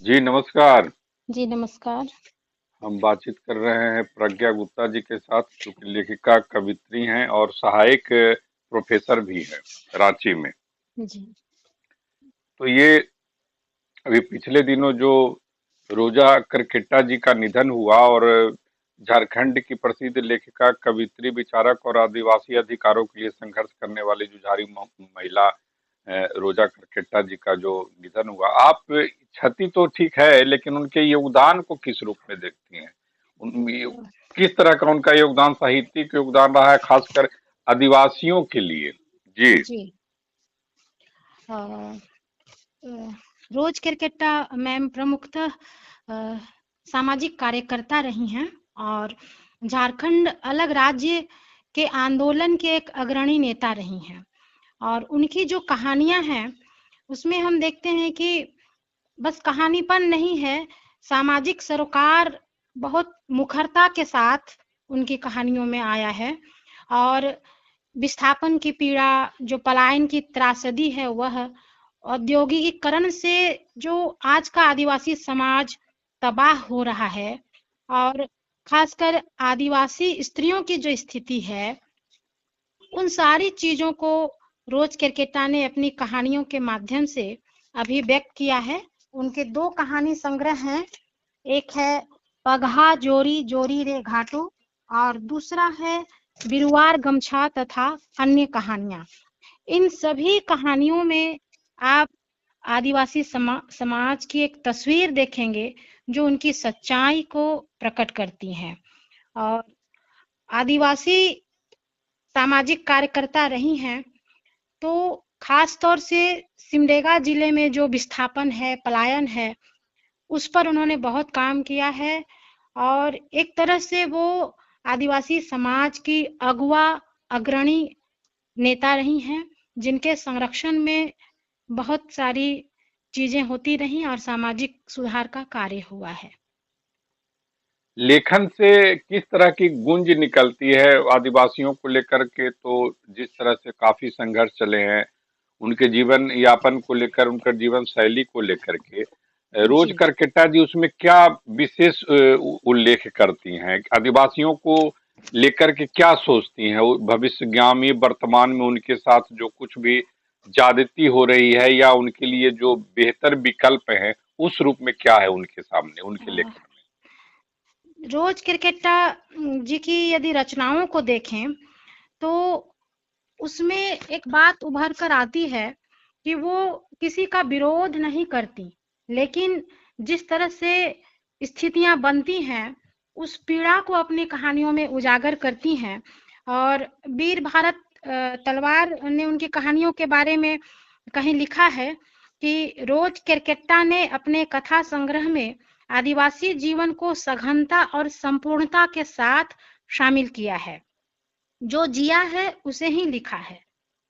जी नमस्कार। जी नमस्कार। हम बातचीत कर रहे हैं प्रज्ञा गुप्ता जी के साथ, जो कि लेखिका, कवित्री हैं और सहायक प्रोफेसर भी हैं रांची में। जी। तो ये अभी पिछले दिनों जो रोजा करकेट्टा जी का निधन हुआ, और झारखंड की प्रसिद्ध लेखिका, कवित्री, विचारक और आदिवासी अधिकारों के लिए संघर्ष करने वाली जुझारू महिला रोजा करकेट्टा जी का जो निधन हुआ, आप क्षति तो ठीक है, लेकिन उनके योगदान को किस रूप में देखती हैं? किस तरह का उनका योगदान, साहित्यिक योगदान रहा है, खासकर आदिवासियों के लिए? जी। जी। अ, अ, रोज केरकेट्टा मैम प्रमुखतः सामाजिक कार्यकर्ता रही हैं और झारखंड अलग राज्य के आंदोलन के एक अग्रणी नेता रही हैं। और उनकी जो कहानियां हैं उसमें हम देखते हैं कि बस कहानीपन नहीं है, सामाजिक सरोकार बहुत मुखरता के साथ उनकी कहानियों में आया है। और विस्थापन की पीड़ा, जो पलायन की त्रासदी है, वह औद्योगिकीकरण से जो आज का आदिवासी समाज तबाह हो रहा है, और खासकर आदिवासी स्त्रियों की जो स्थिति है, उन सारी चीजों को रोज केरकेट्टा ने अपनी कहानियों के माध्यम से अभिव्यक्त किया है। उनके दो कहानी संग्रह हैं, एक है पगहा जोरी जोरी रे घाटो और दूसरा है बिरुवार गमछा तथा अन्य कहानियां। इन सभी कहानियों में आप आदिवासी समाज की एक तस्वीर देखेंगे जो उनकी सच्चाई को प्रकट करती हैं। और आदिवासी सामाजिक कार्यकर्ता रही हैं, तो खास तौर से सिमडेगा जिले में जो विस्थापन है, पलायन है, उस पर उन्होंने बहुत काम किया है। और एक तरह से वो आदिवासी समाज की अगुवा अग्रणी नेता रही हैं, जिनके संरक्षण में बहुत सारी चीजें होती रही और सामाजिक सुधार का कार्य हुआ है। लेखन से किस तरह की गूंज निकलती है आदिवासियों को लेकर के? तो जिस तरह से काफी संघर्ष चले हैं उनके जीवन यापन को लेकर, उनका जीवन शैली को लेकर के, रोज जी। करकेट्टा जी उसमें क्या विशेष उल्लेख करती हैं? आदिवासियों को लेकर के क्या सोचती हैं? वो भविष्यगामी, वर्तमान में उनके साथ जो कुछ भी ज्यादती हो रही है, या उनके लिए जो बेहतर विकल्प है, उस रूप में क्या है उनके सामने, उनके लेखन रोज क्रिकेटा जी की यदि रचनाओं को देखें तो उसमें एक बात उभर कर आती है कि वो किसी का विरोध नहीं करती, लेकिन जिस तरह से स्थितियां बनती हैं उस पीड़ा को अपनी कहानियों में उजागर करती हैं। और वीर भारत तलवार ने उनकी कहानियों के बारे में कहीं लिखा है कि रोज केरकेट्टा ने अपने कथा संग्रह में आदिवासी जीवन को सघनता और संपूर्णता के साथ शामिल किया है। जो जिया है उसे ही लिखा है।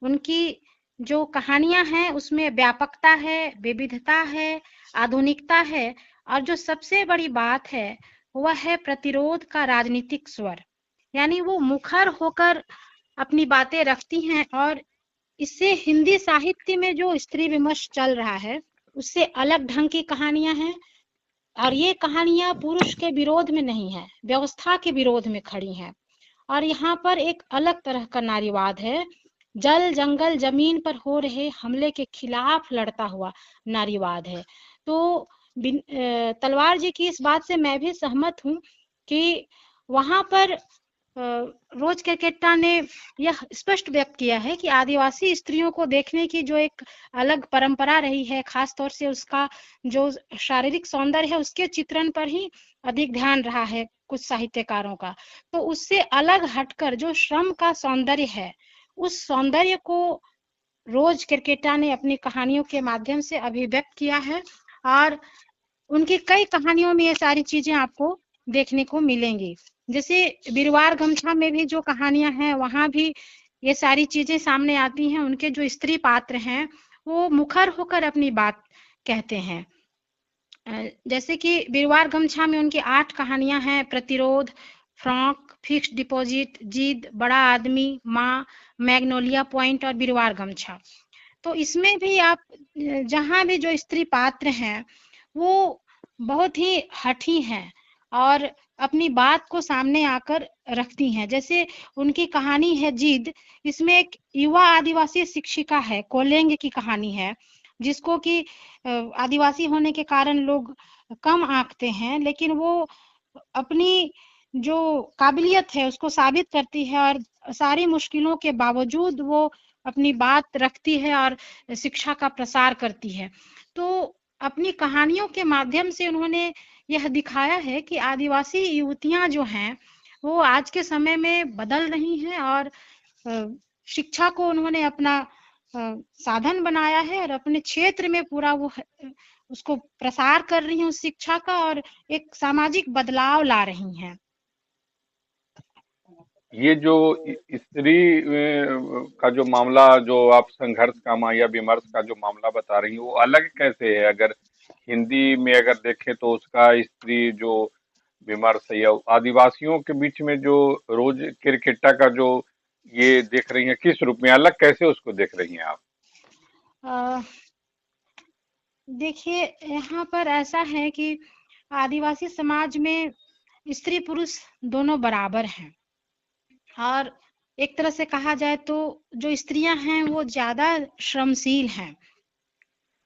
उनकी जो कहानियां हैं उसमें व्यापकता है, विविधता है, आधुनिकता है, और जो सबसे बड़ी बात है वह है प्रतिरोध का राजनीतिक स्वर। यानी वो मुखर होकर अपनी बातें रखती हैं, और इससे हिंदी साहित्य में जो स्त्री विमर्श चल रहा है उससे अलग ढंग की कहानियां हैं। और ये कहानियां पुरुष के विरोध में नहीं है, व्यवस्था के विरोध में खड़ी हैं। और यहाँ पर एक अलग तरह का नारीवाद है, जल जंगल जमीन पर हो रहे हमले के खिलाफ लड़ता हुआ नारीवाद है। तो तलवार जी की इस बात से मैं भी सहमत हूँ कि वहां पर रोज केरकेट्टा ने यह स्पष्ट व्यक्त किया है कि आदिवासी स्त्रियों को देखने की जो एक अलग परंपरा रही है, खास तौर से उसका जो शारीरिक सौंदर्य है उसके चित्रण पर ही अधिक ध्यान रहा है कुछ साहित्यकारों का। तो उससे अलग हटकर जो श्रम का सौंदर्य है, उस सौंदर्य को रोज केरकेट्टा ने अपनी कहानियों के माध्यम से अभिव्यक्त किया है। और उनकी कई कहानियों में ये सारी चीजें आपको देखने को मिलेंगी। जैसे बिरवार गमछा में भी जो कहानियां हैं वहां भी ये सारी चीजें सामने आती हैं। उनके जो स्त्री पात्र हैं वो मुखर होकर अपनी बात कहते हैं। जैसे कि बिरवार गमछा में उनकी 8 कहानियां हैं, प्रतिरोध, फ्रॉक, फिक्स्ड डिपॉजिट, जिद, बड़ा आदमी, माँ, मैग्नोलिया पॉइंट और बिरवार गमछा। तो इसमें भी आप जहां भी जो स्त्री पात्र हैं वो बहुत ही हठी हैं और अपनी बात को सामने आकर रखती हैं। जैसे उनकी कहानी है जिद, इसमें एक युवा आदिवासी शिक्षिका है, कोलेंग की कहानी है, जिसको कि आदिवासी होने के कारण लोग कम आंकते हैं, लेकिन वो अपनी जो काबिलियत है उसको साबित करती है और सारी मुश्किलों के बावजूद वो अपनी बात रखती है और शिक्षा का प्रसार करती है। तो अपनी कहानियों के माध्यम से उन्होंने यह दिखाया है कि आदिवासी युवतियां जो हैं वो आज के समय में बदल रही हैं और शिक्षा को उन्होंने अपना साधन बनाया है और अपने क्षेत्र में पूरा वो उसको प्रसार कर रही हैं उस शिक्षा का और एक सामाजिक बदलाव ला रही हैं। ये जो स्त्री का जो मामला, जो आप संघर्ष का या विमर्श का जो मामला बता रही हैं, वो अलग कैसे है? अगर हिंदी में अगर देखें तो उसका स्त्री जो विमर्श है, या आदिवासियों के बीच में जो रोज क्रिकेटा का जो ये देख रही हैं, किस रूप में अलग कैसे उसको देख रही हैं आप? अ, देखिए, यहाँ पर ऐसा है कि आदिवासी समाज में स्त्री पुरुष दोनों बराबर हैं और एक तरह से कहा जाए तो जो स्त्रियां हैं वो ज्यादा श्रमशील हैं।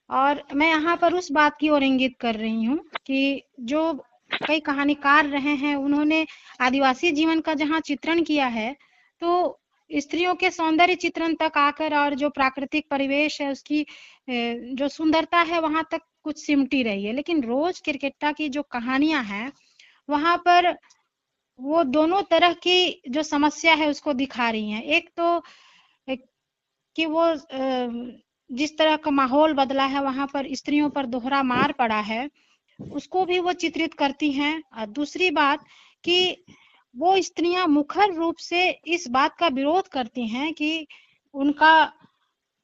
और मैं यहाँ पर उस बात की ओर इंगित कर रही हूँ कि जो कई कहानीकार रहे हैं उन्होंने आदिवासी जीवन का जहाँ चित्रण किया है, तो स्त्रियों के सौंदर्य चित्रण तक आकर और जो प्राकृतिक परिवेश है उसकी जो सुंदरता है वहां तक कुछ सिमटी रही है। लेकिन रोज क्रिकेटा की जो कहानियां हैं वहां पर वो दोनों तरह की जो समस्या है उसको दिखा रही हैं। एक तो कि वो जिस तरह का माहौल बदला है वहां पर स्त्रियों पर दोहरा मार पड़ा है उसको भी वो चित्रित करती हैं। और दूसरी बात कि वो स्त्रियां मुखर रूप से इस बात का विरोध करती हैं कि उनका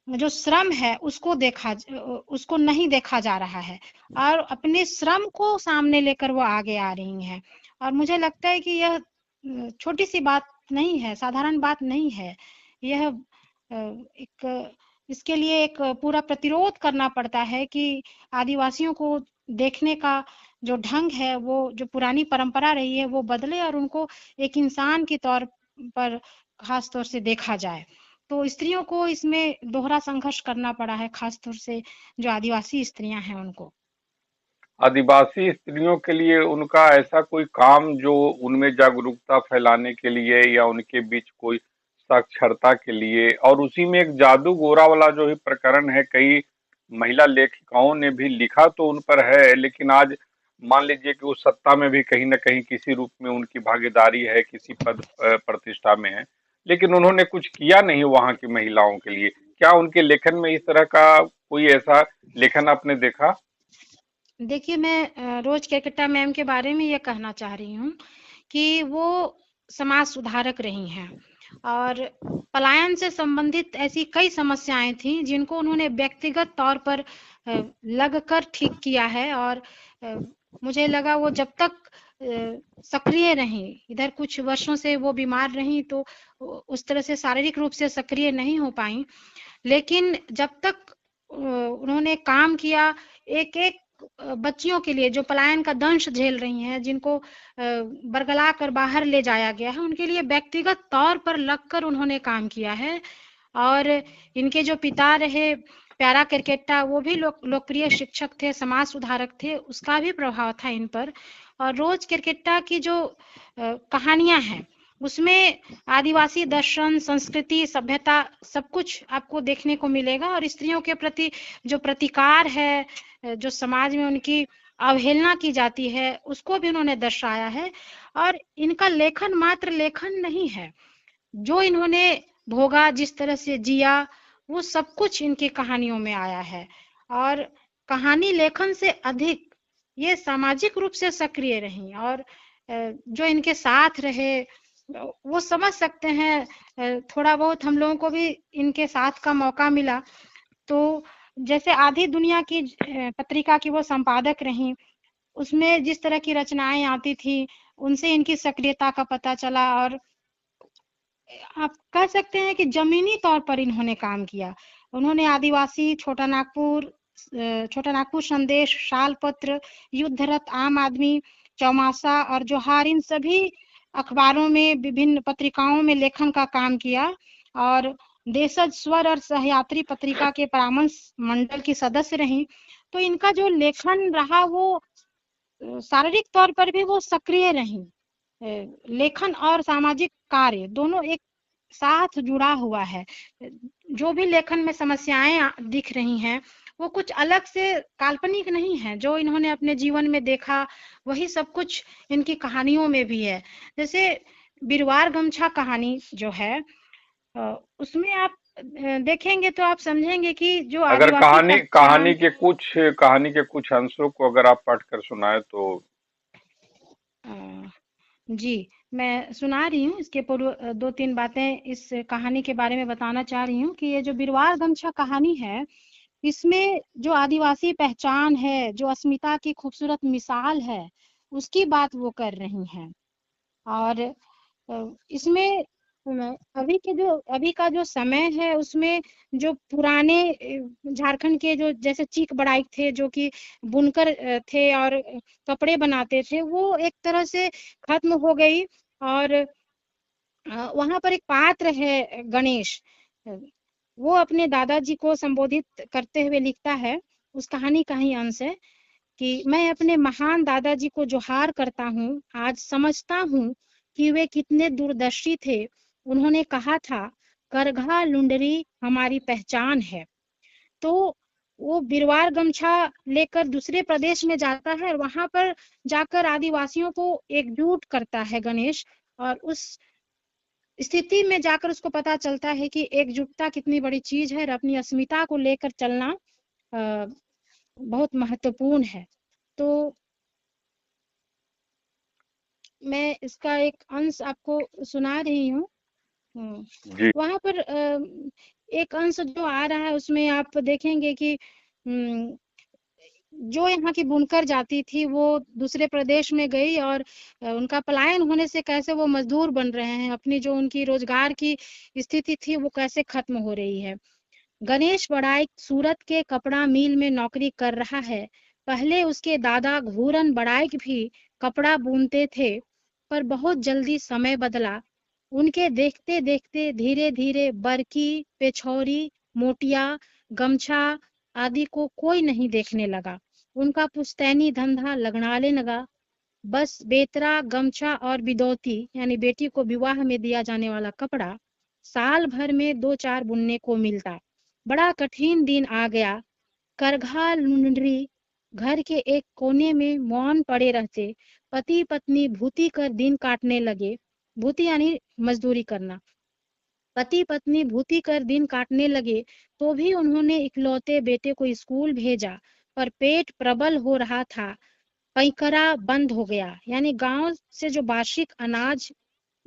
जो श्रम है उसको नहीं देखा जा रहा है और अपने श्रम को सामने लेकर वो आगे आ रही हैं। और मुझे लगता है कि यह छोटी सी बात नहीं है, साधारण बात नहीं है। यह एक इसके लिए एक पूरा प्रतिरोध करना पड़ता है कि आदिवासियों को देखने का जो ढंग है वो जो पुरानी परंपरा रही है वो बदले और उनको एक इंसान के तौर पर खास तौर से देखा जाए। तो स्त्रियों को इसमें दोहरा संघर्ष करना पड़ा है, खास तौर से जो आदिवासी स्त्रियां हैं उनको। आदिवासी स्त्रियों के लिए उनका ऐसा कोई काम जो उनमें जागरूकता फैलाने के लिए या उनके बीच कोई साक्षरता के लिए, और उसी में एक जादू गोरा वाला जो ही प्रकरण है, कई महिला लेखिकाओं ने भी लिखा तो उन पर है, लेकिन आज मान लीजिए कि उस सत्ता में भी कहीं न कहीं किसी रूप में उनकी भागीदारी है, किसी पद प्रतिष्ठा में है, लेकिन उन्होंने कुछ किया नहीं वहां की महिलाओं के लिए। क्या उनके लेखन में इस तरह का कोई ऐसा लेखन आपने देखा? देखिए, मैं रोज केकट्टा मैम के बारे में ये कहना चाह रही हूँ कि वो समाज सुधारक रही हैं और पलायन से संबंधित ऐसी कई समस्याएं थी जिनको उन्होंने व्यक्तिगत तौर पर लगकर ठीक किया है। और मुझे लगा वो जब तक सक्रिय रही, इधर कुछ वर्षों से वो बीमार रही तो उस तरह से शारीरिक रूप से सक्रिय नहीं हो पाई, लेकिन जब तक उन्होंने काम किया एक एक बच्चियों के लिए जो पलायन का दंश झेल रही हैं, जिनको बरगला कर बाहर ले जाया गया है, उनके लिए व्यक्तिगत तौर पर लगकर उन्होंने काम किया है। और इनके जो पिता रहे प्यारा क्रिकेटा, वो भी लोकप्रिय शिक्षक थे, समाज सुधारक थे, उसका भी प्रभाव था इन पर। और रोज क्रिकेटा की जो कहानियां हैं उसमें आदिवासी दर्शन, संस्कृति, सभ्यता सब कुछ आपको देखने को मिलेगा और स्त्रियों के प्रति जो प्रतिकार है, जो समाज में उनकी अवहेलना की जाती है, उसको भी उन्होंने दर्शाया है। और इनका लेखन मात्र लेखन नहीं है, जो इन्होंने भोगा, जिस तरह से जिया, वो सब कुछ इनकी कहानियों में आया है। और कहानी लेखन से अधिक ये सामाजिक रूप से सक्रिय रही और जो इनके साथ रहे वो समझ सकते हैं। थोड़ा बहुत हम लोगों को भी इनके साथ का मौका मिला, तो जैसे आधी दुनिया की पत्रिका की वो संपादक रही, उसमें जिस तरह की रचनाएं आती थी उनसे इनकी सक्रियता का पता चला। और आप कह सकते हैं कि जमीनी तौर पर इन्होंने काम किया। उन्होंने आदिवासी, छोटा नागपुर, छोटा नागपुर संदेश, शालपत्र, युद्धरत, आम आदमी, चौमासा और जोहार, इन सभी अखबारों में, विभिन्न पत्रिकाओं में लेखन का काम किया और देशज, स्वर और सहयात्री पत्रिका के परामर्श मंडल की सदस्य रही। तो इनका जो लेखन रहा वो शारीरिक तौर पर भी वो सक्रिय रही। लेखन और सामाजिक कार्य दोनों एक साथ जुड़ा हुआ है। जो भी लेखन में समस्याएं दिख रही हैं वो कुछ अलग से काल्पनिक नहीं है, जो इन्होंने अपने जीवन में देखा वही सब कुछ इनकी कहानियों में भी है। जैसे बिरवार गमछा कहानी जो है, उसमें आप देखेंगे तो आप समझेंगे कि जो अगर आदिवासी कहानी पहचान। कहानी के कुछ अंशों को अगर आप पढ़ कर सुनाए तो। जी, मैं सुना रही हूँ। इसके पूर्व दो तीन बातें इस कहानी के बारे में बताना चाह रही हूँ कि ये जो बिरवार गमछा कहानी है, इसमें जो आदिवासी पहचान है, जो अस्मिता की खूबसूरत मिसाल है, उसकी बात वो कर रही हैं। और इसमें अभी का जो समय है उसमें जो पुराने झारखंड के जो जैसे चीक बड़ाई थे, जो कि बुनकर थे और कपड़े बनाते थे, वो एक तरह से खत्म हो गई। और वहां पर एक पात्र है गणेश, वो अपने दादाजी को संबोधित करते हुए लिखता है, उस कहानी का ही अंश है कि मैं अपने महान दादाजी को जोहार करता हूँ। आज समझता हूँ कि वे कितने दूरदर्शी थे। उन्होंने कहा था, करघा लुंडरी हमारी पहचान है। तो वो बिरवार गमछा लेकर दूसरे प्रदेश में जाता है और वहां पर जाकर आदिवासियों को एकजुट करता है गणेश। और उस स्थिति में जाकर उसको पता चलता है कि एकजुटता कितनी बड़ी चीज है और अपनी अस्मिता को लेकर चलना बहुत महत्वपूर्ण है। तो मैं इसका एक अंश आपको सुना रही हूँ। जी। वहां पर एक अंश जो आ रहा है उसमें आप देखेंगे कि जो यहाँ की बुनकर जाति थी वो दूसरे प्रदेश में गई और उनका पलायन होने से कैसे वो मजदूर बन रहे हैं, अपनी जो उनकी रोजगार की स्थिति थी वो कैसे खत्म हो रही है। गणेश बड़ाई सूरत के कपड़ा मिल में नौकरी कर रहा है। पहले उसके दादा घूरन बड़ाइक भी कपड़ा बुनते थे, पर बहुत जल्दी समय बदला। उनके देखते देखते धीरे धीरे बरकी, पेछौरी, मोटिया, गमछा आदि को कोई नहीं देखने लगा। उनका पुश्तैनी धंधा लगड़ाने लगा। बस बेतरा, गमछा और बिदौती यानी बेटी को विवाह में दिया जाने वाला कपड़ा साल भर में 2-4 बुनने को मिलता। बड़ा कठिन दिन आ गया। करघा लुंडरी घर के एक कोने में मौन पड़े रहते। पति पत्नी भूती कर दिन काटने लगे। भूती यानी मजदूरी करना। पति पत्नी भूती कर दिन काटने लगे तो भी उन्होंने इकलौते बेटे को स्कूल भेजा, पर पेट प्रबल हो रहा था। पैकरा बंद हो गया, यानी गांव से जो वार्षिक अनाज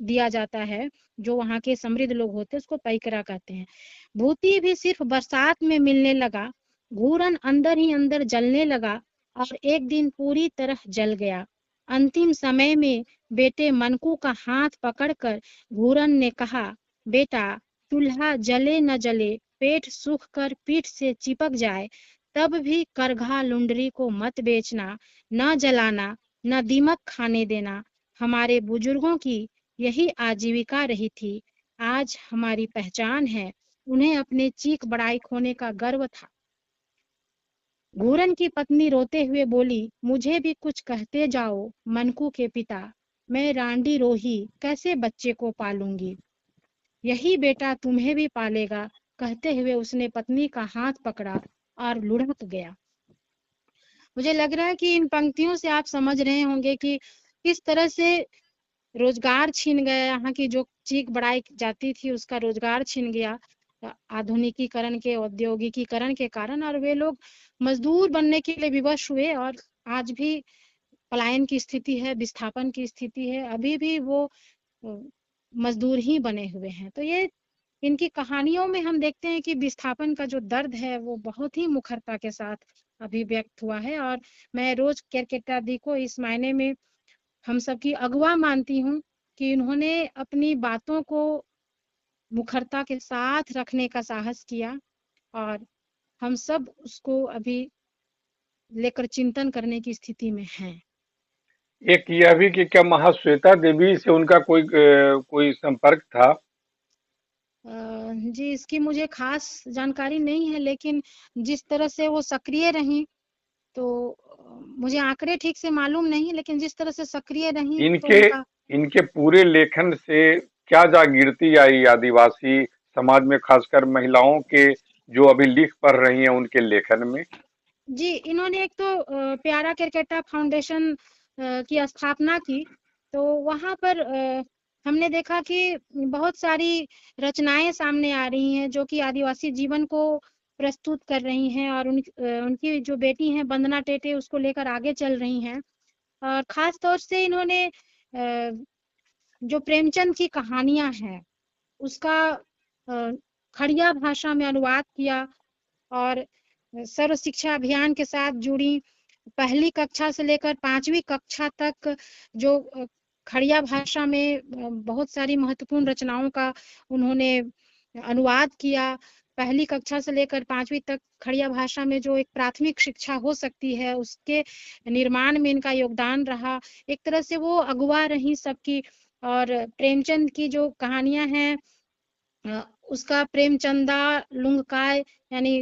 दिया जाता है, जो वहां के समृद्ध लोग होते हैं उसको पैकरा कहते हैं, भूति भी सिर्फ बरसात में मिलने लगा। घूरन अंदर ही अंदर जलने लगा और एक दिन पूरी तरह जल गया। अंतिम समय में बेटे मनकू का हाथ पकड़कर घूरन ने कहा, बेटा, चूल्हा जले न जले, पेट सूख कर पीठ से चिपक जाए, तब भी करघा लुंडरी को मत बेचना, न जलाना, न दीमक खाने देना। हमारे बुजुर्गों की यही आजीविका रही थी, आज हमारी पहचान है। उन्हें अपने चीख बड़ाई खोने का गर्व था। घूरन की पत्नी रोते हुए बोली, मुझे भी कुछ कहते जाओ मनकू के पिता, मैं रांडी रोही कैसे बच्चे को पालूंगी, यही बेटा तुम्हें भी पालेगा। कहते हुए उसने पत्नी का हाथ पकड़ा और लुढ़क गया। मुझे लग रहा है कि इन पंक्तियों से आप समझ रहे होंगे कि किस तरह से रोजगार छीन गया। यहाँ की जो चीख बड़ाई जाती थी उसका रोजगार छीन गया आधुनिकीकरण के, औद्योगिकीकरण के कारण, और वे लोग मजदूर बनने के लिए विवश हुए। और आज भी पलायन की स्थिति है, विस्थापन की स्थिति है, अभी भी वो मजदूर ही बने हुए हैं। तो ये इनकी कहानियों में हम देखते हैं कि विस्थापन का जो दर्द है वो बहुत ही मुखरता के साथ अभिव्यक्त हुआ है। और मैं रोज केरकेट्टा दी को इस मायने में हम सबकी अगुवा मानती हूँ कि इन्होंने अपनी बातों को मुखरता के साथ रखने का साहस किया और हम सब उसको अभी लेकर चिंतन करने की स्थिति में हैं। एक यह भी कि क्या महाश्वेता देवी से उनका कोई संपर्क था? जी, इसकी मुझे खास जानकारी नहीं है, लेकिन जिस तरह से वो सक्रिय रहीं, तो मुझे आंकड़े ठीक से मालूम नहीं, लेकिन जिस तरह से सक्रिय रहीं तो इनके उनका। इनके पूरे लेखन से क्या जागृति आई आदिवासी समाज में, खासकर महिलाओं के जो अभी लिख पढ़ रही हैं उनके लेखन में? जी, इन्होंने एक तो प्यारा केरकेटा फाउंडेशन की स्थापना की, तो वहाँ पर हमने देखा कि बहुत सारी रचनाएं सामने आ रही हैं जो कि आदिवासी जीवन को प्रस्तुत कर रही हैं, और उनकी जो बेटी हैं वंदना टेटे उसको लेकर आगे चल रही हैं। और खास तौर से इन्होंने जो प्रेमचंद की कहानियां हैं उसका खड़िया भाषा में अनुवाद किया, और सर्व शिक्षा अभियान के साथ जुड़ी पहली कक्षा से लेकर 5वीं कक्षा तक जो खड़िया भाषा में बहुत सारी महत्वपूर्ण रचनाओं का उन्होंने अनुवाद किया। पहली कक्षा से लेकर 5वीं तक खड़िया भाषा में जो एक प्राथमिक शिक्षा हो सकती है उसके निर्माण में इनका योगदान रहा। एक तरह से वो अगुवा रही सबकी। और प्रेमचंद की जो कहानियां हैं उसका प्रेमचंदा लुंगकाय, यानी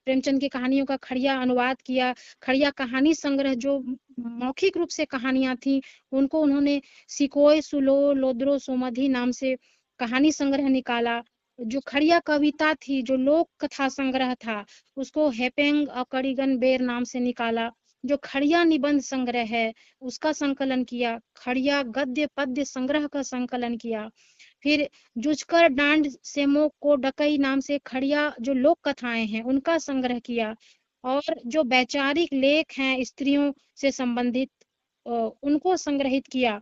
प्रेमचंद की कहानियों का खड़िया अनुवाद किया। खड़िया कहानी संग्रह जो मौखिक रूप से कहानियां थी उनको उन्होंने सिकोय सुलो लोद्रो सोमधि नाम से कहानी संग्रह निकाला। जो खड़िया कविता थी, जो लोक कथा संग्रह था, उसको हेपेंग अकड़िगन बेर नाम से निकाला। जो खड़िया निबंध संग्रह है उसका संकलन किया। खड़िया गद्य पद्य संग्रह का संकलन किया। फिर जुचकर डांड सेमो को डकई नाम से खड़िया जो लोक कथाएं हैं उनका संग्रह किया। और जो वैचारिक लेख हैं स्त्रियों से संबंधित उनको संग्रहित किया।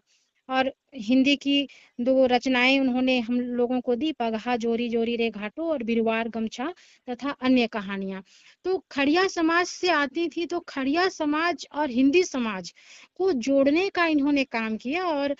और हिंदी की 2 रचनाएं उन्होंने हम लोगों को दी, पगहा जोरी जोरी रे घाटो और बिरवार गमछा तथा अन्य कहानियां। तो खड़िया समाज से आती थी, तो खड़िया समाज और हिंदी समाज को जोड़ने का इन्होंने काम किया। और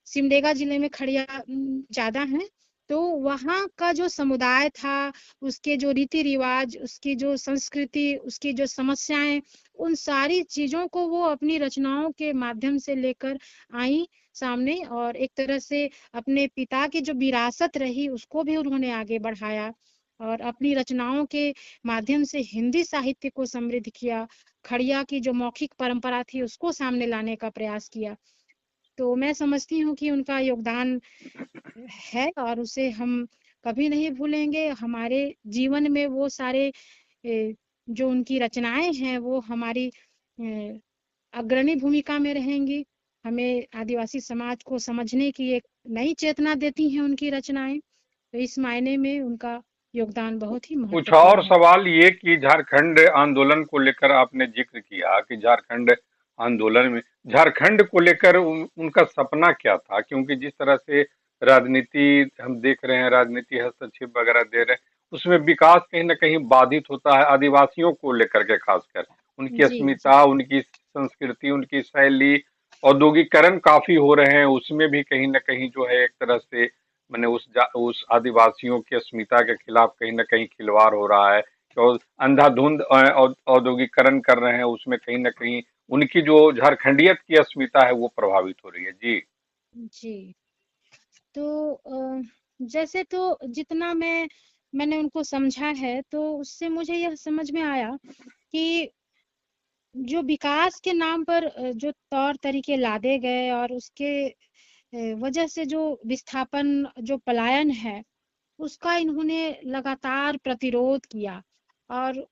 सिमडेगा जिले में खड़िया ज्यादा है, तो वहाँ का जो समुदाय था, उसके जो रीति रिवाज, उसकी जो संस्कृति, उसकी जो समस्याएं, उन सारी चीजों को वो अपनी रचनाओं के माध्यम से लेकर आई सामने। और एक तरह से अपने पिता की जो विरासत रही उसको भी उन्होंने आगे बढ़ाया, और अपनी रचनाओं के माध्यम से हिंदी साहित्य को समृद्ध किया। खड़िया की जो मौखिक परंपरा थी उसको सामने लाने का प्रयास किया। तो मैं समझती हूँ कि उनका योगदान है और उसे हम कभी नहीं भूलेंगे। हमारे जीवन में वो सारे जो उनकी रचनाएं हैं वो हमारी अग्रणी भूमिका में रहेंगी। हमें आदिवासी समाज को समझने की एक नई चेतना देती हैं उनकी रचनाएं। तो इस मायने में उनका योगदान बहुत ही कुछ और महत्वपूर्ण है। सवाल ये कि झारखंड आंदोलन को लेकर आपने जिक्र किया कि झारखंड आंदोलन में झारखंड को लेकर उनका सपना क्या था? क्योंकि जिस तरह से राजनीति हम देख रहे हैं, राजनीति हस्तक्षेप वगैरह दे रहे हैं, उसमें विकास कहीं ना कहीं बाधित होता है आदिवासियों को लेकर के, खासकर उनकी जी जी अस्मिता, उनकी संस्कृति, उनकी शैली। औद्योगिकरण काफी हो रहे हैं, उसमें भी कहीं ना कहीं जो है एक तरह से मैंने उस आदिवासियों की अस्मिता के खिलाफ कहीं ना कहीं खिलवाड़ हो रहा है। और अंधाधुंध औद्योगिकरण कर रहे हैं, उसमें कहीं ना कहीं उनकी जो झारखंडियत की अस्मिता है वो प्रभावित हो रही है। जी। जी। तो जैसे तो जितना मैंने उनको समझा है, तो उससे मुझे यह समझ में आया कि जो विकास के नाम पर जो तौर तरीके लादे गए और उसके वजह से जो विस्थापन, जो पलायन है, उसका इन्होंने लगातार प्रतिरोध किया। और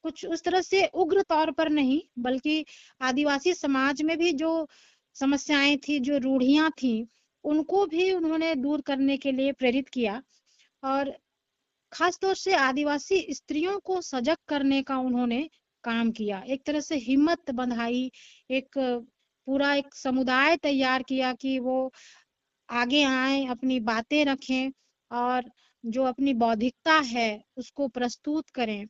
कुछ उस तरह से उग्र तौर पर नहीं, बल्कि आदिवासी समाज में भी जो समस्याएं थी, जो रूढ़ियां थी, उनको भी उन्होंने दूर करने के लिए प्रेरित किया। और खास तौर से आदिवासी स्त्रियों को सजग करने का उन्होंने काम किया। एक तरह से हिम्मत बंधाई, एक पूरा एक समुदाय तैयार किया कि वो आगे आए, अपनी बातें रखें, और जो अपनी बौद्धिकता है उसको प्रस्तुत करें,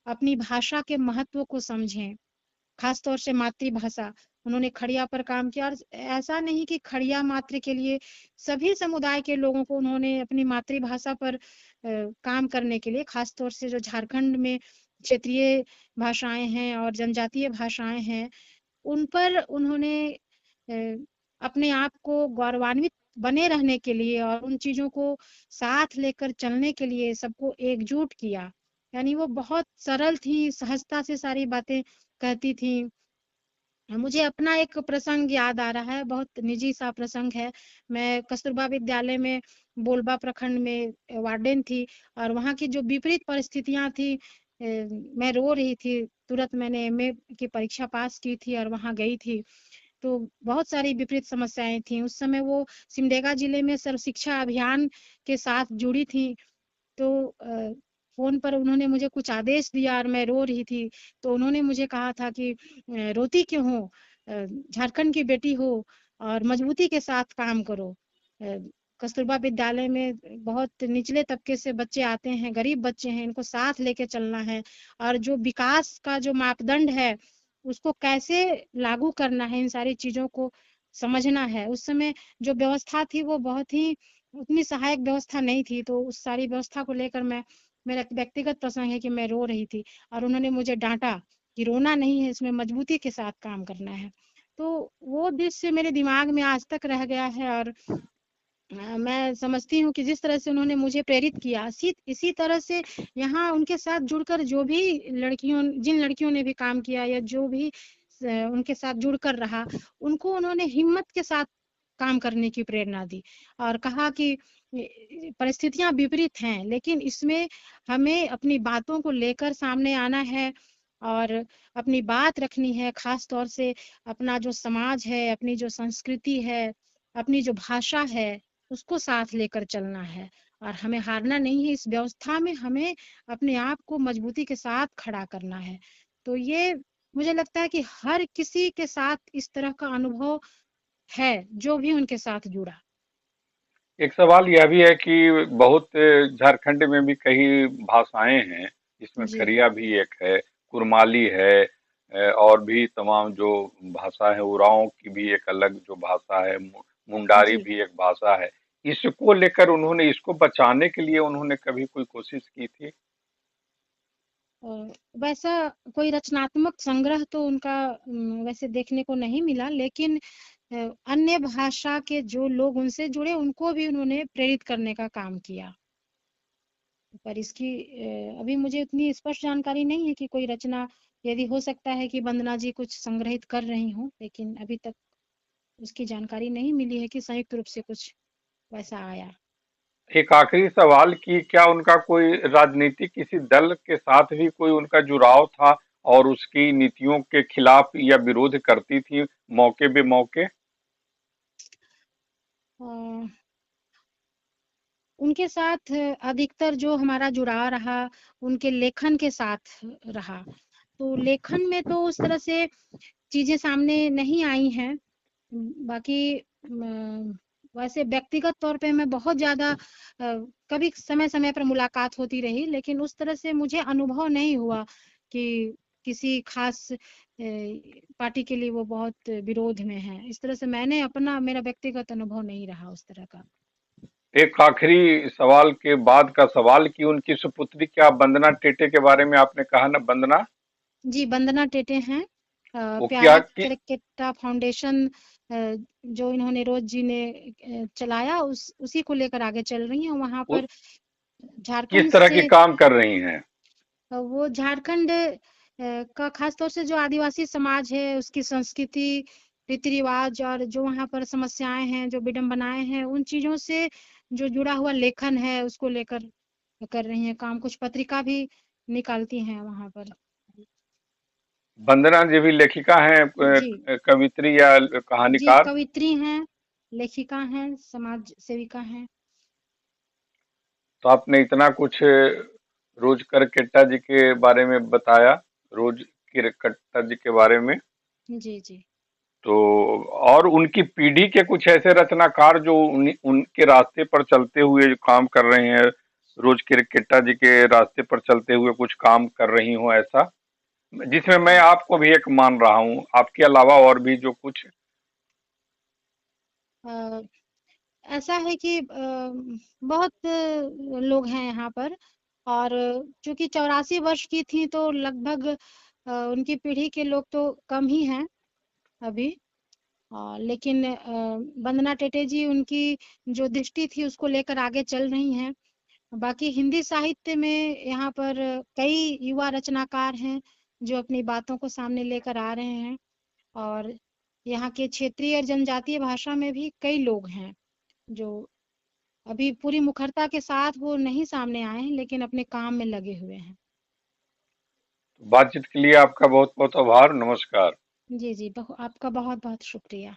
अपनी भाषा के महत्व को समझें, खास तौर से मातृभाषा। उन्होंने खड़िया पर काम किया, और ऐसा नहीं कि खड़िया मात्र के लिए, सभी समुदाय के लोगों को उन्होंने अपनी मातृभाषा पर काम करने के लिए, खास तौर से जो झारखंड में क्षेत्रीय भाषाएं हैं और जनजातीय भाषाएं हैं, उन पर उन्होंने अपने आप को गौरवान्वित बने रहने के लिए और उन चीजों को साथ लेकर चलने के लिए सबको एकजुट किया। यानी वो बहुत सरल थी, सहजता से सारी बातें कहती थी। मुझे अपना एक प्रसंग याद आ रहा है, बहुत निजी सा प्रसंग है। मैं कस्तूरबा विद्यालय में बोलबा प्रखंड में वार्डन थी, और वहाँ की जो विपरीत परिस्थितियां थी, मैं रो रही थी। तुरंत मैंने एमए की परीक्षा पास की थी और वहाँ गई थी, तो बहुत सारी विपरीत समस्याएं थी उस समय। वो सिमडेगा जिले में सर्व शिक्षा अभियान के साथ जुड़ी थी। तो फोन पर उन्होंने मुझे कुछ आदेश दिया और मैं रो रही थी। तो उन्होंने मुझे कहा था कि रोती क्यों हो, झारखंड की बेटी हो और मजबूती के साथ काम करो। कस्तूरबा विद्यालय में बहुत निचले तबके से बच्चे आते हैं, गरीब बच्चे हैं, इनको साथ लेके चलना है, और जो विकास का जो मापदंड है उसको कैसे लागू करना है, इन सारी चीजों को समझना है। उस समय जो व्यवस्था थी वो बहुत ही उतनी सहायक व्यवस्था नहीं थी, तो उस सारी व्यवस्था को लेकर मैं, मेरा व्यक्तिगत प्रसंग है कि मैं रो रही थी, और उन्होंने मुझे डांटा कि रोना नहीं है, इसमें मजबूती के साथ काम करना है। तो वो दृश्य मेरे दिमाग में आज तक रह गया है, और मैं समझती हूँ कि जिस तरह से उन्होंने मुझे प्रेरित किया, इसी तरह से यहाँ उनके साथ जुड़कर जो भी लड़कियों, जिन लड़कियों ने भी काम किया या जो भी उनके साथ जुड़कर रहा, उनको उन्होंने हिम्मत के साथ काम करने की प्रेरणा दी, और कहा कि परिस्थितियां विपरीत हैं, लेकिन इसमें हमें अपनी बातों को लेकर सामने आना है और अपनी बात रखनी है। खास तौर से अपना जो समाज है, अपनी जो संस्कृति है, अपनी जो भाषा है, उसको साथ लेकर चलना है, और हमें हारना नहीं है। इस व्यवस्था में हमें अपने आप को मजबूती के साथ खड़ा करना है। तो ये मुझे लगता है कि हर किसी के साथ इस तरह का अनुभव है, जो भी उनके साथ जुड़ा। एक सवाल यह भी है कि बहुत झारखंड में भी कई भाषाएं हैं, जिसमें जी खरिया भी एक है, कुरमाली है, और भी तमाम जो भाषा है, उरांव की भी एक अलग जो भाषा है, मुंडारी जी। भी एक भाषा है। इसको लेकर उन्होंने, इसको बचाने के लिए उन्होंने कभी कोई कोशिश की थी? वैसा कोई रचनात्मक संग्रह तो उनका वैसे देखने को नहीं मिला, लेकिन अन्य भाषा के जो लोग उनसे जुड़े, उनको भी उन्होंने प्रेरित करने का काम किया। पर इसकी अभी मुझे उतनी स्पष्ट जानकारी नहीं है कि कोई रचना, यदि हो सकता है कि वंदना जी कुछ संग्रहित कर रही हूँ, लेकिन अभी तक उसकी जानकारी नहीं मिली है कि संयुक्त रूप से कुछ वैसा आया। एक आखिरी सवाल कि क्या उनका कोई राजनीतिक किसी दल के साथ भी कोई उनका जुड़ाव था और उसकी नीतियों के खिलाफ या विरोध करती थी मौके बेमौके? अ, उनके साथ अधिकतर जो हमारा जुड़ाव रहा, उनके लेखन के साथ रहा। तो लेखन में तो उस तरह से चीजें सामने नहीं आई हैं। बाकी वैसे व्यक्तिगत तौर पे मैं बहुत ज्यादा कभी समय समय पर मुलाकात होती रही, लेकिन उस तरह से मुझे अनुभव नहीं हुआ कि किसी खास पार्टी के लिए वो बहुत विरोध में है। इस तरह से मैंने अपना, मेरा व्यक्तिगत अनुभव नहीं रहा उस तरह का। एक आखिरी सवाल के बाद का सवाल कि उनकी सुपुत्री क्या वंदना टेटे के बारे में आपने कहा ना, वंदना, जी, वंदना टेटे हैं। वो क्या प्यारा कि क्रिकेटा फाउंडेशन जो इन्होंने रोज जी ने चलाया, उसी को लेकर आगे चल रही हैं। वहां वो पर किस झारखंड तरह की से काम कर रही हैं? वो झारखंड का खास तौर से जो आदिवासी समाज है, उसकी संस्कृति, रीति रिवाज, और जो वहाँ पर समस्याएं हैं, जो विडंबनाएं हैं, उन चीजों से जो जुड़ा हुआ लेखन है, उसको लेकर कर रही हैं काम। कुछ पत्रिका भी निकालती हैं वहां पर। वंदना जी भी लेखिका हैं, जी। कवित्री या जी, कहानीकार? कवित्री हैं, लेखिका हैं, समाज सेविका हैं। तो आपने इतना कुछ रोज करकेट्टा जी के बारे में बताया, रोज करकेट्टा जी के बारे में। जी जी। तो और उनकी पीढ़ी के कुछ ऐसे रचनाकार जो उनके रास्ते पर चलते हुए जो काम कर रहे हैं, रोज करकेट्टा जी के रास्ते पर चलते हुए कुछ काम कर रही हो ऐसा? जिसमें मैं आपको भी एक मान रहा हूँ, आपके अलावा और भी जो कुछ। अ, ऐसा है कि बहुत लोग हैं यहाँ पर, और चूंकि 84 वर्ष की थी तो लगभग उनकी पीढ़ी के लोग तो कम ही हैं अभी। लेकिन वंदना टेटे जी उनकी जो दृष्टि थी उसको लेकर आगे चल रही हैं। बाकी हिंदी साहित्य में यहाँ पर कई युवा रचनाकार हैं जो अपनी बातों को सामने लेकर आ रहे हैं, और यहाँ के क्षेत्रीय और जनजातीय भाषा में भी कई लोग हैं जो अभी पूरी मुखरता के साथ वो नहीं सामने आए हैं, लेकिन अपने काम में लगे हुए हैं। बातचीत के लिए आपका बहुत बहुत आभार, नमस्कार। जी जी, आपका बहुत बहुत शुक्रिया।